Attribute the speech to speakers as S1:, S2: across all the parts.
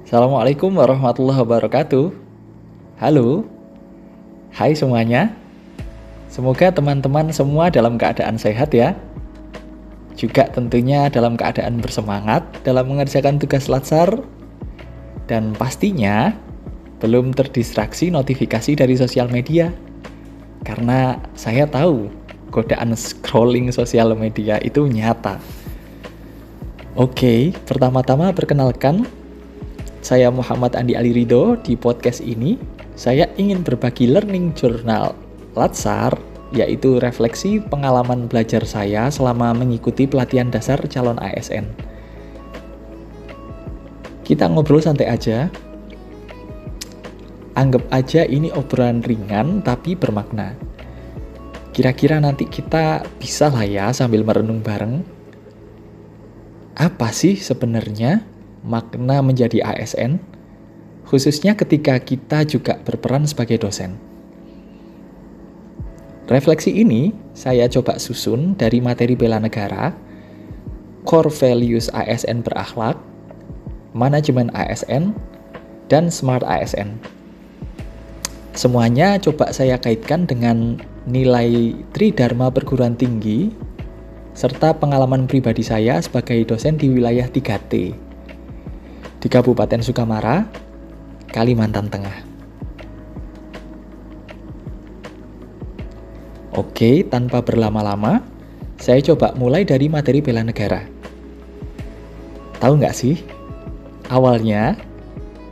S1: Assalamualaikum warahmatullahi wabarakatuh. Halo, hai semuanya. Semoga teman-teman semua dalam keadaan sehat ya. Juga tentunya dalam keadaan bersemangat dalam mengerjakan tugas latsar. Dan pastinya belum terdistraksi notifikasi dari sosial media. Karena saya tahu godaan scrolling sosial media itu nyata. Oke, pertama-tama perkenalkan, saya Muhammad Andi Ali Ridho. Di podcast ini, saya ingin berbagi learning journal Latsar, yaitu refleksi pengalaman belajar saya selama mengikuti pelatihan dasar calon ASN. Kita ngobrol santai aja. Anggap aja ini obrolan ringan tapi bermakna. Kira-kira nanti kita bisa lah ya sambil merenung bareng. Apa sih sebenarnya makna menjadi ASN, khususnya ketika kita juga berperan sebagai dosen? Refleksi ini saya coba susun dari materi bela negara, core values ASN berakhlak, manajemen ASN, dan smart ASN. Semuanya coba saya kaitkan dengan nilai Tridharma perguruan tinggi, serta pengalaman pribadi saya sebagai dosen di wilayah 3T, di Kabupaten Sukamara, Kalimantan Tengah. Oke, tanpa berlama-lama, saya coba mulai dari materi bela negara. Tahu nggak sih, awalnya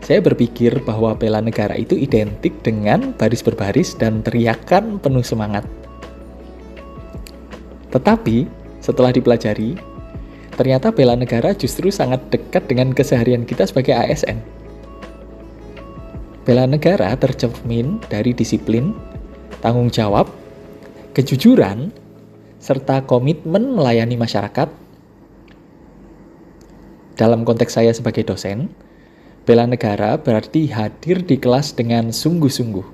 S1: saya berpikir bahwa bela negara itu identik dengan baris berbaris dan teriakan penuh semangat. Tetapi, setelah dipelajari, ternyata bela negara justru sangat dekat dengan keseharian kita sebagai ASN. Bela negara tercermin dari disiplin, tanggung jawab, kejujuran, serta komitmen melayani masyarakat. Dalam konteks saya sebagai dosen, bela negara berarti hadir di kelas dengan sungguh-sungguh.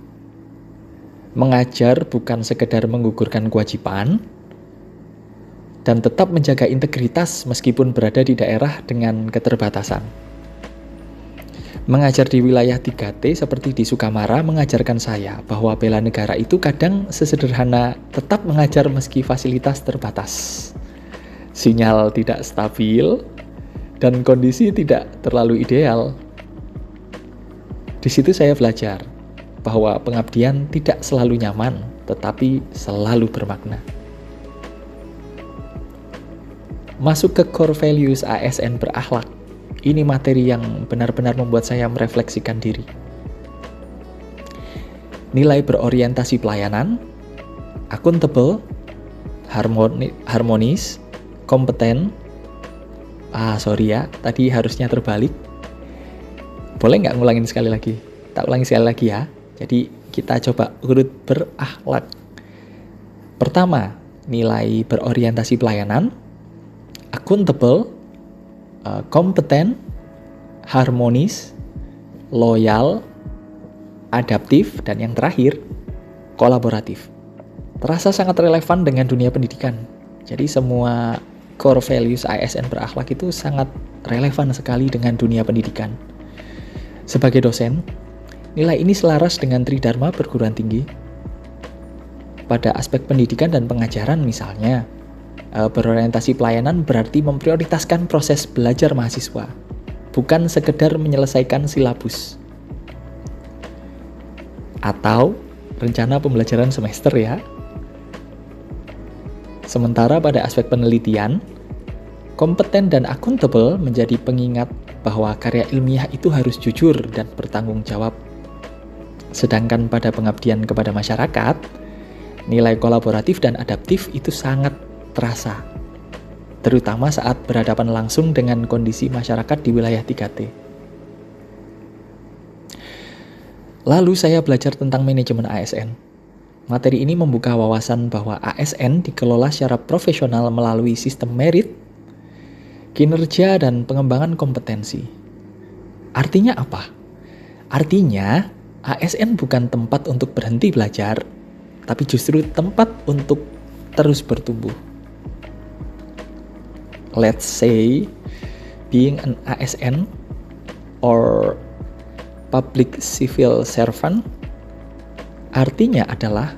S1: Mengajar bukan sekedar menggugurkan kewajiban, dan tetap menjaga integritas meskipun berada di daerah dengan keterbatasan. Mengajar di wilayah 3T seperti di Sukamara mengajarkan saya bahwa bela negara itu kadang sesederhana tetap mengajar meski fasilitas terbatas. Sinyal tidak stabil dan kondisi tidak terlalu ideal. Di situ saya belajar bahwa pengabdian tidak selalu nyaman, tetapi selalu bermakna. Masuk ke core values ASN berakhlak. Ini materi yang benar-benar membuat saya merefleksikan diri. Nilai berorientasi pelayanan, akuntabel, harmonis, kompeten. Tadi harusnya terbalik. Boleh nggak ngulangin sekali lagi? Tak ulangi sekali lagi ya. Jadi kita coba urut berakhlak. Pertama, nilai berorientasi pelayanan, akuntabel, kompeten, harmonis, loyal, adaptif, dan yang terakhir, kolaboratif. Terasa sangat relevan dengan dunia pendidikan. Jadi semua core values ASN berakhlak itu sangat relevan sekali dengan dunia pendidikan. Sebagai dosen, nilai ini selaras dengan Tridharma perguruan tinggi. Pada aspek pendidikan dan pengajaran misalnya, berorientasi pelayanan berarti memprioritaskan proses belajar mahasiswa, bukan sekedar menyelesaikan silabus atau rencana pembelajaran semester ya. Sementara pada aspek penelitian, kompeten dan akuntabel menjadi pengingat bahwa karya ilmiah itu harus jujur dan bertanggung jawab. Sedangkan pada pengabdian kepada masyarakat, nilai kolaboratif dan adaptif itu sangat terasa, terutama saat berhadapan langsung dengan kondisi masyarakat di wilayah 3T. Lalu saya belajar tentang manajemen ASN. Materi ini membuka wawasan bahwa ASN dikelola secara profesional melalui sistem merit, kinerja, dan pengembangan kompetensi. Artinya apa? Artinya, ASN bukan tempat untuk berhenti belajar, tapi justru tempat untuk terus bertumbuh. Let's say, being an ASN or public civil servant, artinya adalah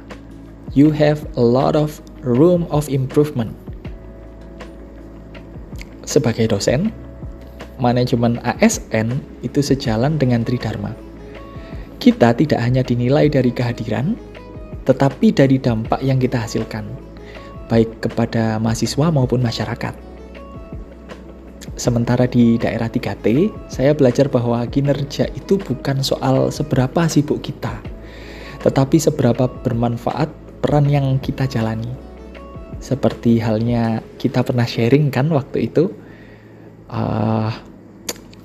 S1: you have a lot of room of improvement. Sebagai dosen, manajemen ASN itu sejalan dengan Tridharma. Kita tidak hanya dinilai dari kehadiran, tetapi dari dampak yang kita hasilkan, baik kepada mahasiswa maupun masyarakat. Sementara di daerah 3T, saya belajar bahwa kinerja itu bukan soal seberapa sibuk kita, tetapi seberapa bermanfaat peran yang kita jalani. Seperti halnya kita pernah sharing kan waktu itu,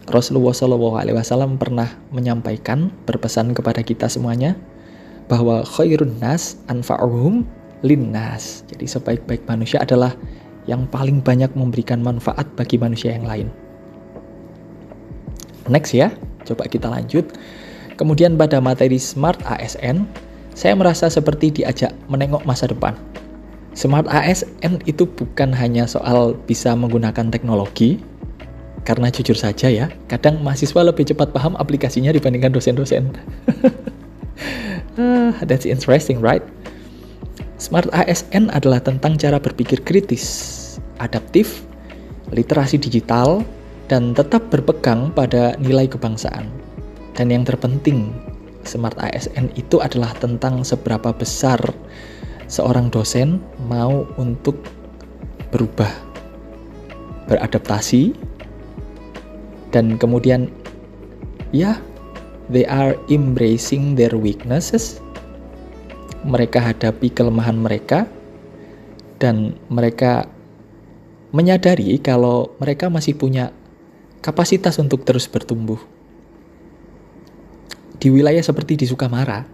S1: Rasulullah SAW pernah menyampaikan, berpesan kepada kita semuanya, bahwa khairun nas anfa'uhum linnas. Jadi sebaik-baik manusia adalah yang paling banyak memberikan manfaat bagi manusia yang lain. Next ya, coba kita lanjut. Kemudian pada materi Smart ASN, saya merasa seperti diajak menengok masa depan. Smart ASN itu bukan hanya soal bisa menggunakan teknologi, karena jujur saja ya, kadang mahasiswa lebih cepat paham aplikasinya dibandingkan dosen-dosen. That's interesting, right? Smart ASN adalah tentang cara berpikir kritis, adaptif, literasi digital, dan tetap berpegang pada nilai kebangsaan. Dan yang terpenting, Smart ASN itu adalah tentang seberapa besar seorang dosen mau untuk berubah, beradaptasi, dan kemudian they are embracing their weaknesses. Mereka hadapi kelemahan mereka, dan mereka menyadari kalau mereka masih punya kapasitas untuk terus bertumbuh. Di wilayah seperti di Sukamara,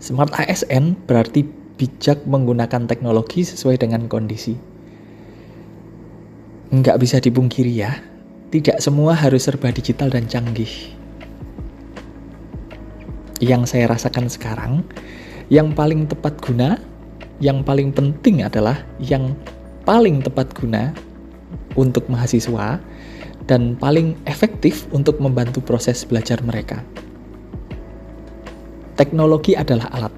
S1: Smart ASN berarti bijak menggunakan teknologi sesuai dengan kondisi. Nggak bisa dipungkiri ya, tidak semua harus serba digital dan canggih. Yang saya rasakan sekarang, yang paling tepat guna, yang paling penting adalah yang paling tepat guna untuk mahasiswa dan paling efektif untuk membantu proses belajar mereka. Teknologi adalah alat,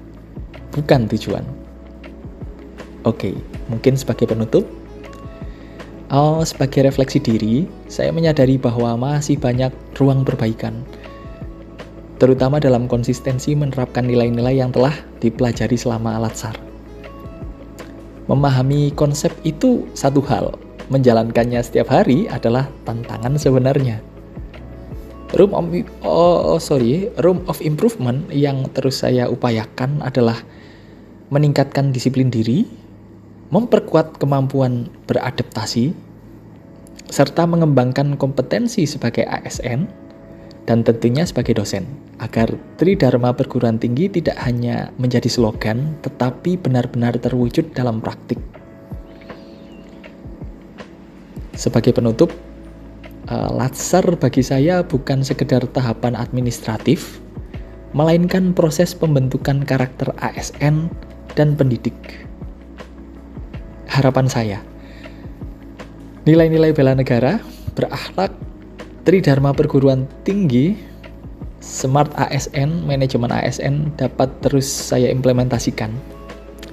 S1: bukan tujuan. Oke, mungkin sebagai penutup, sebagai refleksi diri, saya menyadari bahwa masih banyak ruang perbaikan, terutama dalam konsistensi menerapkan nilai-nilai yang telah dipelajari selama Al-Azhar. Memahami konsep itu satu hal, menjalankannya setiap hari adalah tantangan sebenarnya. Room of improvement yang terus saya upayakan adalah meningkatkan disiplin diri, memperkuat kemampuan beradaptasi, serta mengembangkan kompetensi sebagai ASN, dan tentunya sebagai dosen, agar Tridharma perguruan tinggi tidak hanya menjadi slogan, tetapi benar-benar terwujud dalam praktik. Sebagai penutup, Al-Azhar bagi saya bukan sekedar tahapan administratif, melainkan proses pembentukan karakter ASN dan pendidik. Harapan saya, nilai-nilai bela negara, berakhlak, Tridharma perguruan tinggi, Smart ASN, manajemen ASN dapat terus saya implementasikan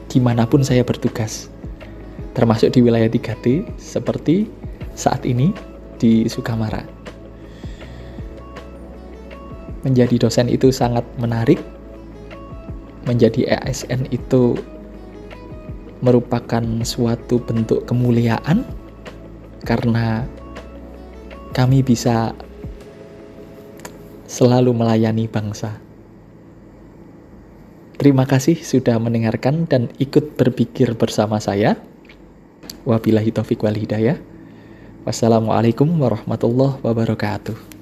S1: dimanapun saya bertugas, termasuk di wilayah 3T seperti saat ini di Sukamara. Menjadi dosen itu sangat menarik, menjadi ASN itu merupakan suatu bentuk kemuliaan karena kami bisa selalu melayani bangsa. Terima kasih sudah mendengarkan dan ikut berpikir bersama saya. Wabillahi taufiq wal hidayah. Wassalamualaikum warahmatullahi wabarakatuh.